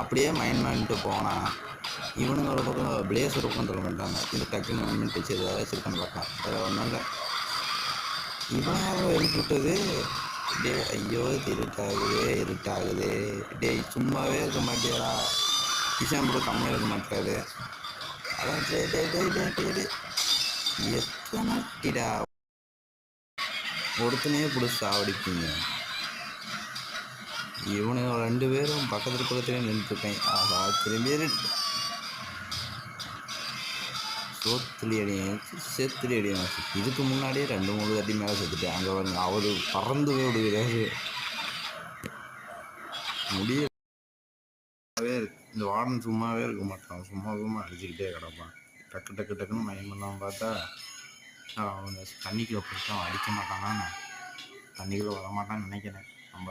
அப்படியே மைண்ட் பண்ணிட்டு போனால் இவனுங்களோட பக்கம் பிளேசர் உட்காந்துட மாட்டாங்க. இந்த டக்குன்னு மைண்ட் வச்சு ஏதாச்சும் இருக்கான்னு பார்க்கலாம். வேறு ஒன்றும் இல்லை. இவன் எழுப்பி விட்டது. டே ஐயோ இருட்டாகுது. டே சும்மாவே இருக்க மாட்டேடா. கிஷான் கூட கம்மியாக இருக்க மாட்டாரு. அதான் எத்தனைடா ஒருத்தனையே பிடிச்சி சாவடிப்பீங்க. இவனுங்க 2 பேரும் பக்கத்துலேயே நின்றுருக்கேன். ஆஹா திரும்பி சோத்துலி அடியும் சேத்துலி அடியும். இதுக்கு முன்னாடியே 2-3 தட்டி மேலே செத்துட்டேன். அங்கே வந்து அவர் பறந்து போய் விடுகிறாரு. முடியவே இந்த வார்டன் சும்மாவே இருக்க மாட்டான். சும்மா அடிச்சுக்கிட்டே கிடப்பான். டக்குன்னு மைண்ட் பண்ணாமல் பார்த்தா அவங்க தண்ணிக்குள்ளே போயிட்டு அவன் அடிக்க மாட்டானா, தண்ணிக்குள்ளே வரமாட்டான்னு நினைக்கிறேன். நம்ம